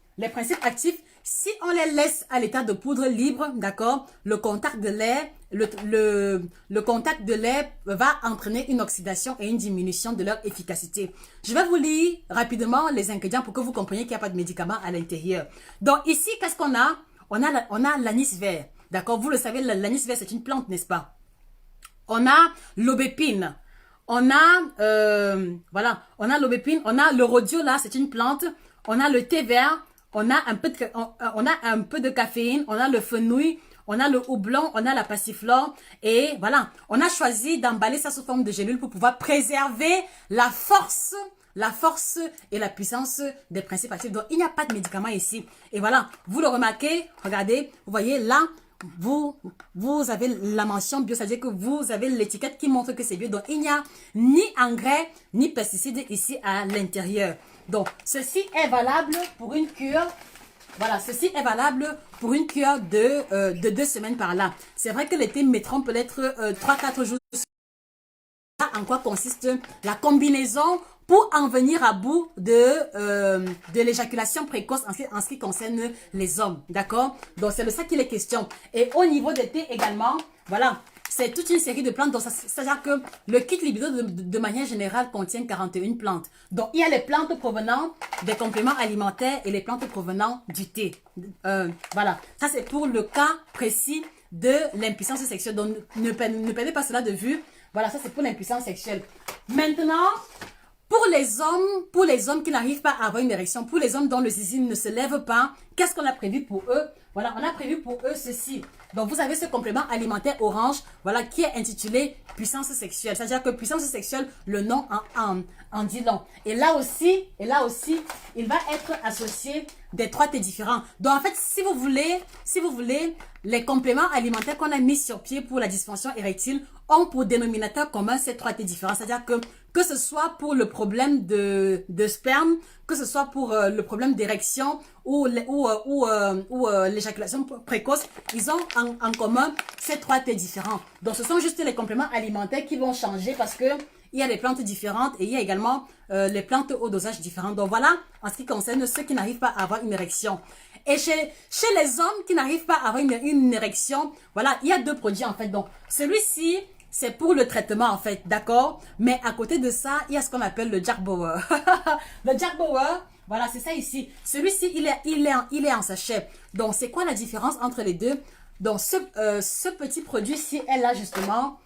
si on les laisse à l'état de poudre libre, d'accord, le contact de l'air, le contact de l'air va entraîner une oxydation et une diminution de leur efficacité. Je vais vous lire rapidement les ingrédients pour que vous compreniez qu'il n'y a pas de médicaments à l'intérieur. Donc ici, qu'est-ce qu'on a? On a l'anis vert, d'accord. Vous le savez, l'anis vert, c'est une plante, n'est-ce pas? On a l'aubépine, on a l'aubépine, on a le rhodiola, c'est une plante, on a le thé vert, on a un peu de caféine, on a le fenouil, on a le houblon, on a la passiflore et voilà, on a choisi d'emballer ça sous forme de gélule pour pouvoir préserver la force et la puissance des principes actifs. Donc, il n'y a pas de médicament ici. Et voilà, vous le remarquez, regardez, vous voyez là, vous avez la mention bio, c'est-à-dire que vous avez l'étiquette qui montre que c'est bio. Donc, il n'y a ni engrais, ni pesticides ici à l'intérieur. Donc, ceci est valable pour une cure. Voilà, ceci est valable pour une cure de 2 semaines par là. C'est vrai que les thés mettront peut-être 3-4 jours. En quoi consiste la combinaison pour en venir à bout de l'éjaculation précoce en ce qui concerne les hommes, d'accord? Donc, c'est de ça qu'il est question. Et au niveau des thés également, voilà, c'est toute une série de plantes. Donc, c'est-à-dire que le kit libido, de manière générale, contient 41 plantes. Donc, il y a les plantes provenant des compléments alimentaires et les plantes provenant du thé. Voilà, ça c'est pour le cas précis de l'impuissance sexuelle. Donc, ne perdez pas cela de vue. Voilà, ça c'est pour l'impuissance sexuelle. Maintenant, pour les hommes qui n'arrivent pas à avoir une érection, pour les hommes dont le zizi ne se lève pas, qu'est-ce qu'on a prévu pour eux? Voilà, on a prévu pour eux ceci. Donc, vous avez ce complément alimentaire orange, voilà, qui est intitulé puissance sexuelle. C'est-à-dire que puissance sexuelle, le nom en dit long. Et là aussi, il va être associé des 3 thés différents. Donc, en fait, si vous voulez, les compléments alimentaires qu'on a mis sur pied pour la dysfonction érectile ont pour dénominateur commun ces 3 thés différents. C'est-à-dire que ce soit pour le problème de sperme, que ce soit pour le problème d'érection ou l'éjaculation précoce, ils ont en commun ces 3 thés différents. Donc, ce sont juste les compléments alimentaires qui vont changer parce que il y a des plantes différentes et il y a également les plantes au dosage différent. Donc, voilà en ce qui concerne ceux qui n'arrivent pas à avoir une érection. Et chez les hommes qui n'arrivent pas à avoir une érection, voilà, il y a 2 produits en fait. Donc, celui-ci, c'est pour le traitement en fait, d'accord? Mais à côté de ça, il y a ce qu'on appelle le Jack Bauer. Le Jack Bauer, voilà, c'est ça ici. Celui-ci, il est en sachet. Donc, c'est quoi la différence entre les deux? Donc, ce petit produit-ci est là justement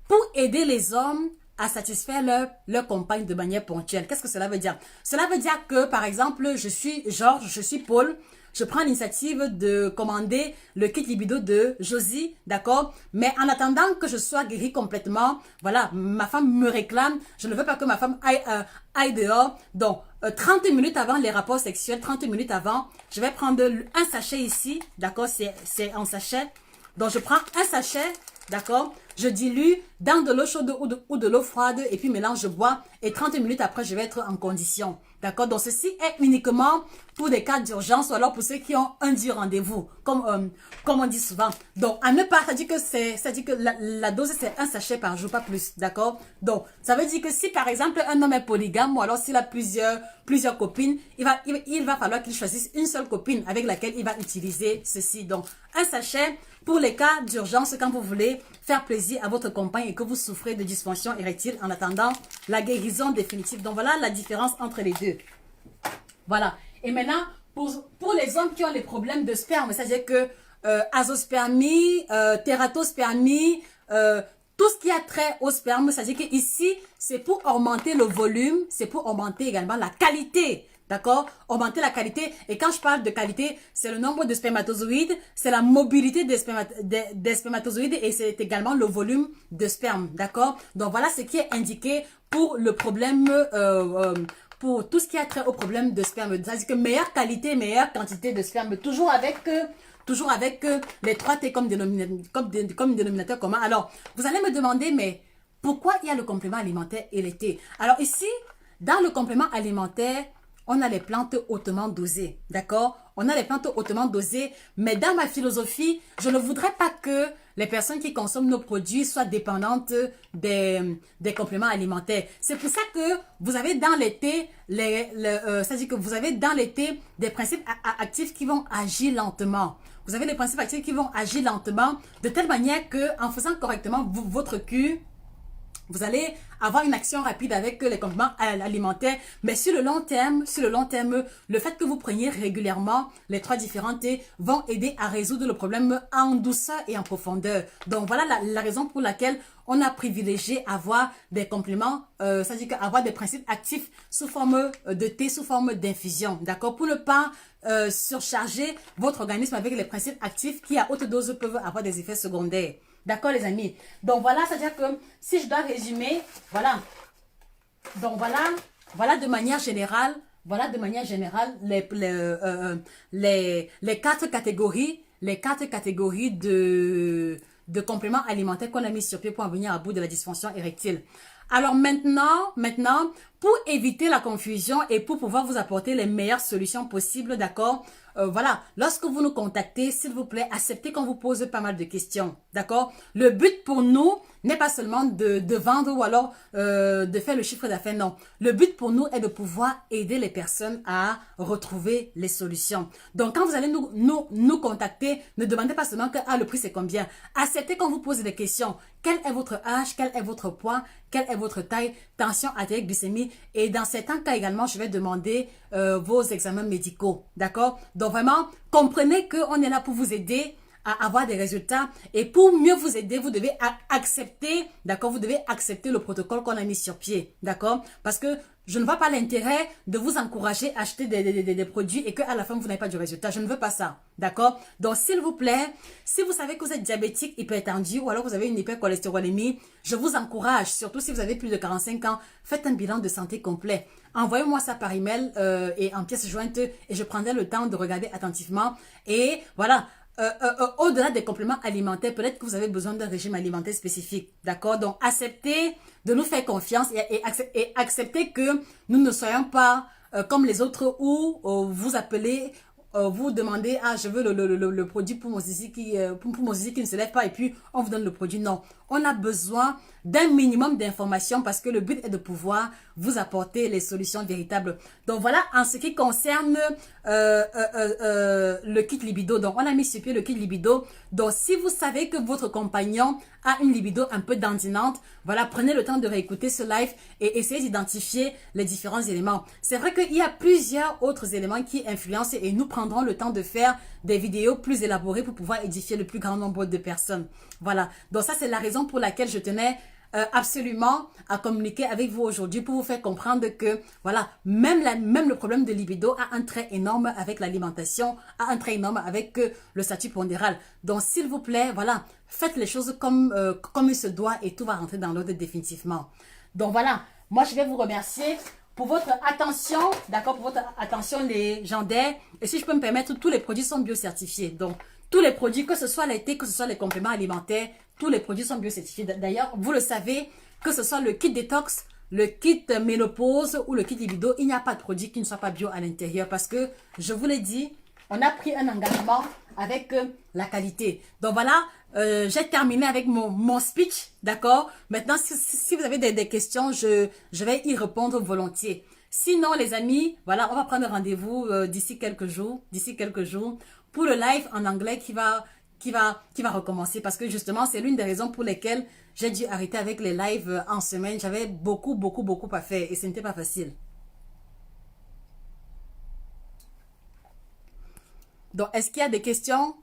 pour aider les hommes à satisfaire leur compagne de manière ponctuelle. Qu'est-ce que cela veut dire? Cela veut dire que, par exemple, je suis Georges, je suis Paul, je prends l'initiative de commander le kit libido de Josie, d'accord? Mais en attendant que je sois guérie complètement, voilà, ma femme me réclame, je ne veux pas que ma femme aille dehors. Donc, 30 minutes avant les rapports sexuels, 30 minutes avant, je vais prendre un sachet ici, d'accord? C'est en sachet. Donc, je prends un sachet, d'accord? Je dilue dans de l'eau chaude ou de l'eau froide et puis mélange, je bois et 30 minutes après, je vais être en condition. D'accord? Donc, ceci est uniquement pour des cas d'urgence ou alors pour ceux qui ont un dit rendez-vous, comme on dit souvent. Donc, à ne pas, ça dit que la dose, c'est un sachet par jour, pas plus. D'accord? Donc, ça veut dire que si, par exemple, un homme est polygame ou alors s'il a plusieurs copines, il va falloir qu'il choisisse une seule copine avec laquelle il va utiliser ceci. Donc, un sachet pour les cas d'urgence quand vous voulez faire plaisir à votre compagne et que vous souffrez de dysfonction érectile en attendant la guérison définitive. Donc, voilà la différence entre les deux. Voilà. Et maintenant, pour les hommes qui ont les problèmes de sperme, c'est-à-dire que azospermie, tératospermie, tout ce qui a trait au sperme, c'est-à-dire que ici, c'est pour augmenter le volume, c'est pour augmenter également la qualité. D'accord? Augmenter la qualité. Et quand je parle de qualité, c'est le nombre de spermatozoïdes, c'est la mobilité des spermatozoïdes et c'est également le volume de sperme. D'accord? Donc voilà ce qui est indiqué pour le problème, pour tout ce qui a trait au problème de sperme. C'est-à-dire que meilleure qualité, meilleure quantité de sperme. Toujours avec les 3 T comme dénominateur commun. Alors, vous allez me demander, mais pourquoi il y a le complément alimentaire et les thés? Alors ici, dans le complément alimentaire, on a les plantes hautement dosées, d'accord? On a les plantes hautement dosées, mais dans ma philosophie, je ne voudrais pas que les personnes qui consomment nos produits soient dépendantes des compléments alimentaires. C'est pour ça que vous avez dans les thés, c'est-à-dire que vous avez dans les thés des principes actifs qui vont agir lentement. Vous avez des principes actifs qui vont agir lentement de telle manière que en faisant correctement votre cure, vous allez avoir une action rapide avec les compléments alimentaires, mais sur le long terme, le fait que vous preniez régulièrement les 3 différents thés vont aider à résoudre le problème en douceur et en profondeur. Donc voilà la raison pour laquelle on a privilégié avoir des compléments, c'est-à-dire avoir des principes actifs sous forme de thé, sous forme d'infusion, d'accord? Pour ne pas surcharger votre organisme avec les principes actifs qui à haute dose peuvent avoir des effets secondaires. D'accord les amis? Donc voilà, c'est-à-dire que si je dois résumer, voilà. Donc voilà de manière générale, les 4 catégories, de compléments alimentaires qu'on a mis sur pied pour en venir à bout de la dysfonction érectile. Alors maintenant, pour éviter la confusion et pour pouvoir vous apporter les meilleures solutions possibles, d'accord? Voilà, lorsque vous nous contactez, s'il vous plaît, acceptez qu'on vous pose pas mal de questions, d'accord? Le but pour nous n'est pas seulement de vendre ou alors de faire le chiffre d'affaires, non. Le but pour nous est de pouvoir aider les personnes à retrouver les solutions. Donc, quand vous allez nous contacter, ne demandez pas seulement que le prix c'est combien. Acceptez qu'on vous pose des questions. Quel est votre âge? Quel est votre poids? Quelle est votre taille? Tension artérielle, glycémie? Et dans certains cas également, je vais demander vos examens médicaux, d'accord? Donc, vraiment, comprenez qu'on est là pour vous aider à avoir des résultats. Et pour mieux vous aider, vous devez accepter, d'accord? Vous devez accepter le protocole qu'on a mis sur pied, d'accord? Parce que je ne vois pas l'intérêt de vous encourager à acheter des produits et qu'à la fin, vous n'avez pas du résultat. Je ne veux pas ça, d'accord? Donc, s'il vous plaît, si vous savez que vous êtes diabétique, hypertendu ou alors vous avez une hypercholestérolémie, je vous encourage, surtout si vous avez plus de 45 ans, faites un bilan de santé complet. Envoyez-moi ça par email et en pièce jointe et je prendrai le temps de regarder attentivement. Et voilà, au-delà des compléments alimentaires, peut-être que vous avez besoin d'un régime alimentaire spécifique, d'accord? Donc, acceptez de nous faire confiance et acceptez que nous ne soyons pas comme les autres où vous appelez, vous demandez, je veux le produit pour mon zizi pour mon zizi qui ne se lève pas et puis on vous donne le produit. Non, on a besoin d'un minimum d'informations parce que le but est de pouvoir vous apporter les solutions véritables. Donc voilà, en ce qui concerne le kit libido, donc on a mis sur pied le kit libido. Donc si vous savez que votre compagnon a une libido un peu dandinante, voilà, prenez le temps de réécouter ce live et essayez d'identifier les différents éléments. C'est vrai qu'il y a plusieurs autres éléments qui influencent et nous prendrons le temps de faire des vidéos plus élaborées pour pouvoir édifier le plus grand nombre de personnes. Voilà, donc ça c'est la raison pour laquelle je tenais absolument à communiquer avec vous aujourd'hui pour vous faire comprendre que voilà, même le problème de libido a un trait énorme avec l'alimentation, a un trait énorme avec le statut pondéral. Donc s'il vous plaît, voilà, faites les choses comme il se doit et tout va rentrer dans l'ordre définitivement. Donc voilà, moi je vais vous remercier pour votre attention, d'accord, pour votre attention légendaire. Et si je peux me permettre, tous les produits sont biocertifiés. Donc tous les produits, que ce soit les thés, que ce soit les compléments alimentaires, tous les produits sont biocertifiés. D'ailleurs, vous le savez, que ce soit le kit détox, le kit ménopause ou le kit libido, il n'y a pas de produit qui ne soit pas bio à l'intérieur parce que, je vous l'ai dit, on a pris un engagement avec la qualité. Donc voilà, j'ai terminé avec mon speech, d'accord? Maintenant, si vous avez des questions, je vais y répondre volontiers. Sinon, les amis, voilà, on va prendre rendez-vous d'ici quelques jours, pour le live en anglais qui va recommencer parce que justement, c'est l'une des raisons pour lesquelles j'ai dû arrêter avec les lives en semaine. J'avais beaucoup à faire et ce n'était pas facile. Donc, est-ce qu'il y a des questions?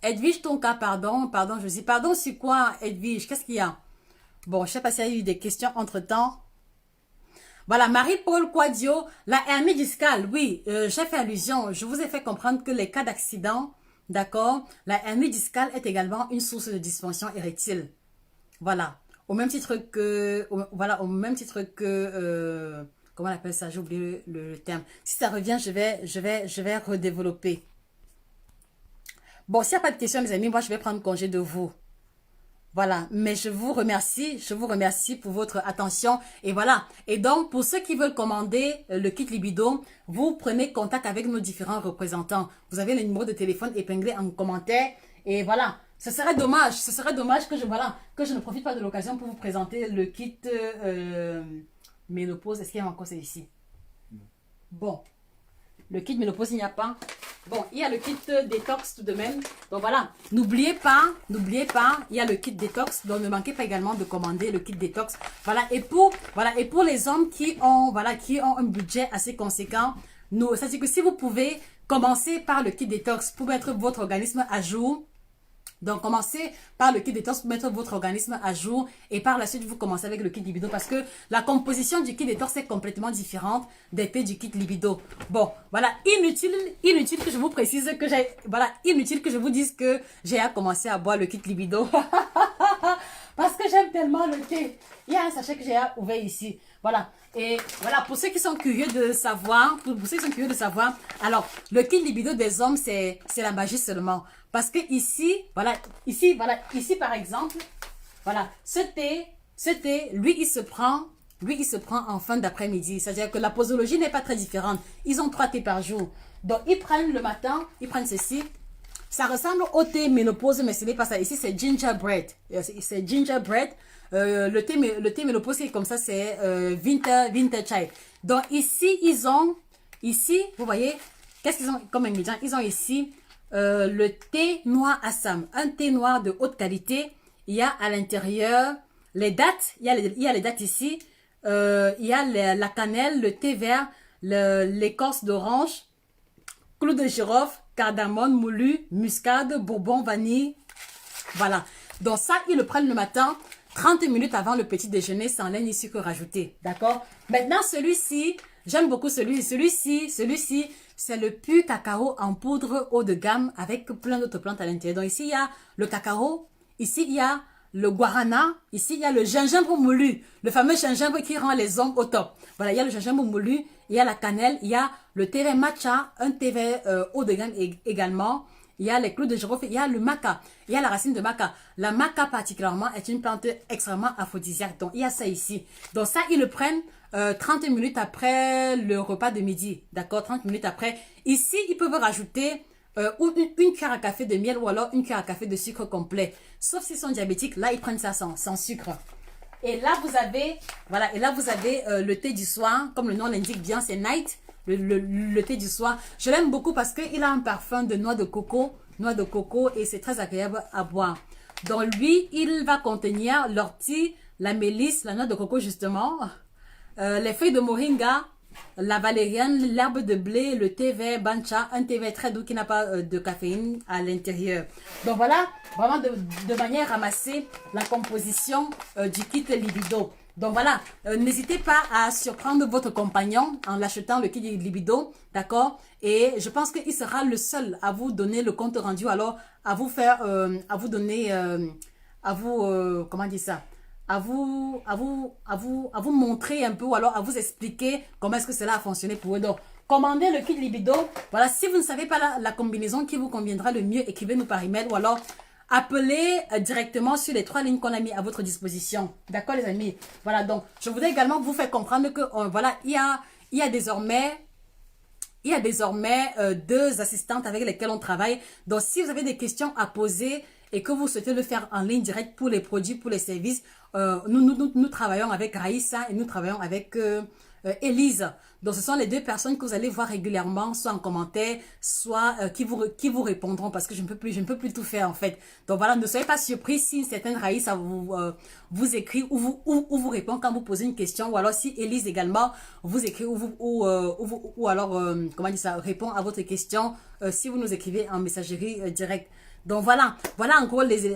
Edwige, ton cas, pardon, je dis pardon sur quoi, Edwige? Qu'est-ce qu'il y a? Bon, je ne sais pas s'il y a eu des questions entre-temps. Voilà, Marie-Paul Quadio, la hernie discale, oui, j'ai fait allusion, je vous ai fait comprendre que les cas d'accident, d'accord, la hernie discale est également une source de dysfonction érectile. Voilà, au même titre que, comment on appelle ça, j'ai oublié le terme. Si ça revient, je vais redévelopper. Bon, s'il n'y a pas de questions, mes amis, moi, je vais prendre congé de vous. Voilà, mais je vous remercie pour votre attention. Et voilà, et donc, pour ceux qui veulent commander le kit libido, vous prenez contact avec nos différents représentants. Vous avez le numéro de téléphone épinglé en commentaire. Et voilà, ce serait dommage que je ne profite pas de l'occasion pour vous présenter le kit ménopause. Est-ce qu'il y a encore c'est ici? Bon. Le kit ménopause, il n'y a pas. Bon, il y a le kit détox tout de même. Donc voilà, n'oubliez pas, il y a le kit détox. Donc ne manquez pas également de commander le kit détox. Voilà, et pour les hommes qui ont un budget assez conséquent, c'est-à-dire que si vous pouvez commencer par le kit détox pour mettre votre organisme à jour. Donc, commencez par le kit détox pour mettre votre organisme à jour et par la suite, vous commencez avec le kit libido parce que la composition du kit détox est complètement différente des thés du kit libido. Bon, voilà, inutile que je vous précise que inutile que je vous dise que j'ai commencé à boire le kit libido parce que j'aime tellement le thé. Il y a un sachet que j'ai ouvert ici. Voilà. Et voilà, pour ceux qui sont curieux de savoir, alors, le kit libido des hommes, c'est la magie seulement. Parce que ici, ici par exemple, voilà, ce thé, lui, il se prend lui, il se prend en fin d'après-midi. C'est-à-dire que la posologie n'est pas très différente. Ils ont 3 thés par jour. Donc, ils prennent le matin, ils prennent ceci. Ça ressemble au thé ménopause, mais ce n'est pas ça. Ici, c'est gingerbread. C'est gingerbread. Le thé ménopause, c'est comme ça, c'est winter chai. Donc, ici, vous voyez, qu'est-ce qu'ils ont comme ingrédient? Ils ont ici le thé noir Assam. Un thé noir de haute qualité. Il y a à l'intérieur les dattes. Il y a les dattes ici. Il y a la cannelle, le thé vert, l'écorce d'orange, clou de girofle, cardamome moulu, muscade, bourbon, vanille. Voilà. Donc ça, ils le prennent le matin, 30 minutes avant le petit déjeuner, sans lait ni sucre rajouté. D'accord? Maintenant, celui-ci, j'aime beaucoup celui-ci, c'est le pur cacao en poudre haut de gamme avec plein d'autres plantes à l'intérieur. Donc ici, il y a le cacao. Ici, il y a le guarana. Ici, il y a le gingembre moulu. Le fameux gingembre qui rend les ongles au top. Voilà, il y a le gingembre moulu. Il y a la cannelle. Il y a le thé vert matcha. Un thé vert haut de gamme également. Il y a les clous de girofle. Il y a le maca. Il y a la racine de maca. La maca particulièrement est une plante extrêmement aphrodisiaque. Donc, il y a ça ici. Donc, ça, ils le prennent 30 minutes après le repas de midi. D'accord? 30 minutes après. Ici, ils peuvent rajouter une cuillère à café de miel ou alors une cuillère à café de sucre complet. Sauf s'ils sont diabétiques, là, ils prennent ça sans sucre. Et là, vous avez, voilà, et là, vous avez le thé du soir. Comme le nom l'indique bien, c'est night. Le thé du soir. Je l'aime beaucoup parce qu'il a un parfum de noix de coco et c'est très agréable à boire. Donc, lui, il va contenir l'ortie, la mélisse, la noix de coco justement, les feuilles de moringa, la valériane, l'herbe de blé, le thé vert bancha, un thé vert très doux qui n'a pas de caféine à l'intérieur. Donc voilà, vraiment de manière ramassée, la composition du kit libido. Donc voilà, n'hésitez pas à surprendre votre compagnon en l'achetant le kit libido, d'accord? Et je pense qu'il sera le seul à vous donner le compte rendu, alors à vous faire, à vous donner, comment dire ça? À vous montrer un peu ou alors à vous expliquer comment est-ce que cela a fonctionné pour eux. Donc, commandez le kit libido. Voilà, si vous ne savez pas la combinaison qui vous conviendra le mieux, écrivez-nous par email ou alors appelez directement sur les 3 lignes qu'on a mis à votre disposition. D'accord, les amis? Voilà, donc, je voudrais également vous faire comprendre que, voilà, il y a désormais 2 assistantes avec lesquelles on travaille. Donc, si vous avez des questions à poser et que vous souhaitez le faire en ligne directe pour les produits, pour les services, nous travaillons avec Raïssa et nous travaillons avec Élise. Donc, ce sont les 2 personnes que vous allez voir régulièrement, soit en commentaire, soit qui vous répondront parce que je ne peux plus tout faire en fait. Donc voilà, ne soyez pas surpris si une certaine Raïssa vous écrit ou vous répond quand vous posez une question, ou alors si Élise également vous écrit ou alors comment dire ça, répond à votre question si vous nous écrivez en messagerie directe. Donc voilà en gros les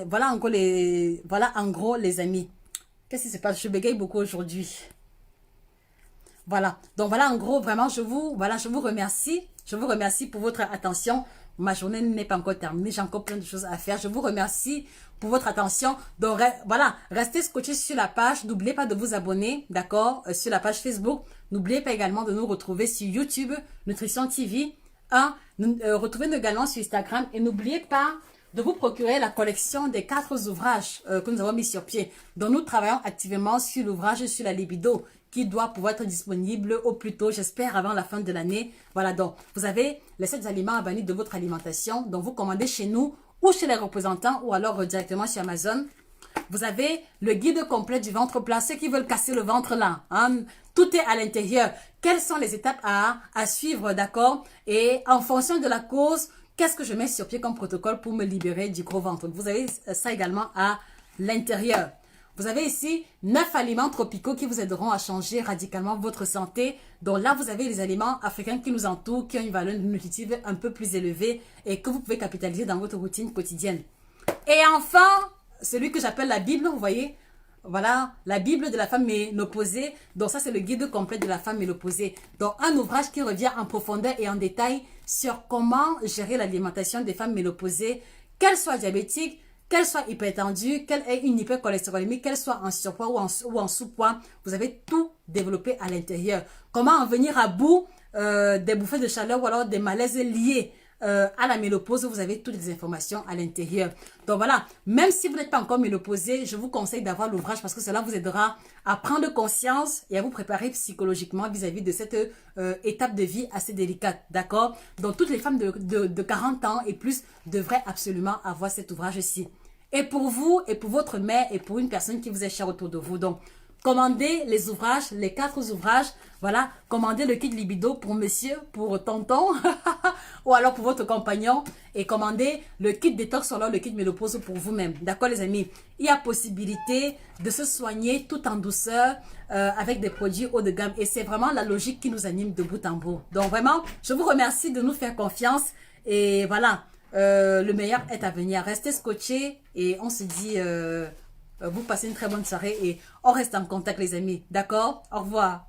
amis. Qu'est-ce qui se passe? Je bégaye beaucoup aujourd'hui. Voilà. Donc voilà, en gros, vraiment, je vous remercie. Je vous remercie pour votre attention. Ma journée n'est pas encore terminée. J'ai encore plein de choses à faire. Je vous remercie pour votre attention. Donc voilà, restez scotchés sur la page. N'oubliez pas de vous abonner, d'accord, sur la page Facebook. N'oubliez pas également de nous retrouver sur YouTube, Nutrition TV. Retrouvez-nous également sur Instagram. Et n'oubliez pas de vous procurer la collection des 4 ouvrages que nous avons mis sur pied. Donc nous travaillons activement sur l'ouvrage sur la libido qui doit pouvoir être disponible au plus tôt, j'espère, avant la fin de l'année. Voilà, donc, vous avez les 7 aliments à bannir de votre alimentation. Donc, vous commandez chez nous ou chez les représentants ou alors directement sur Amazon. Vous avez le guide complet du ventre plat. Ceux qui veulent casser le ventre là, hein, tout est à l'intérieur. Quelles sont les étapes à suivre, d'accord? Et en fonction de la cause, qu'est-ce que je mets sur pied comme protocole pour me libérer du gros ventre? Vous avez ça également à l'intérieur. Vous avez ici 9 aliments tropicaux qui vous aideront à changer radicalement votre santé. Donc là, vous avez les aliments africains qui nous entourent, qui ont une valeur nutritive un peu plus élevée et que vous pouvez capitaliser dans votre routine quotidienne. Et enfin, celui que j'appelle la Bible, vous voyez, voilà, la Bible de la femme ménopausée. Donc ça, c'est le guide complet de la femme ménopausée. Donc un ouvrage qui revient en profondeur et en détail sur comment gérer l'alimentation des femmes ménopausées, qu'elles soient diabétiques, qu'elle soit hypertendue, qu'elle ait une hypercholestérolémie, qu'elle soit en surpoids ou en sous-poids, vous avez tout développé à l'intérieur. Comment en venir à bout des bouffées de chaleur ou alors des malaises liés à la ménopause, vous avez toutes les informations à l'intérieur. Donc voilà, même si vous n'êtes pas encore ménopausé, je vous conseille d'avoir l'ouvrage parce que cela vous aidera à prendre conscience et à vous préparer psychologiquement vis-à-vis de cette étape de vie assez délicate, d'accord? Donc toutes les femmes de 40 ans et plus devraient absolument avoir cet ouvrage-ci. Et pour vous, et pour votre mère, et pour une personne qui vous est chère autour de vous. Donc, commandez les ouvrages, les 4 ouvrages. Voilà, commandez le kit libido pour monsieur, pour tonton, ou alors pour votre compagnon. Et commandez le kit détox ou alors le kit ménopause pour vous-même. D'accord les amis? Il y a possibilité de se soigner tout en douceur avec des produits haut de gamme. Et c'est vraiment la logique qui nous anime de bout en bout. Donc vraiment, je vous remercie de nous faire confiance. Et voilà, le meilleur est à venir. Restez scotchés et on se dit... vous passez une très bonne soirée et on reste en contact les amis. D'accord? Au revoir.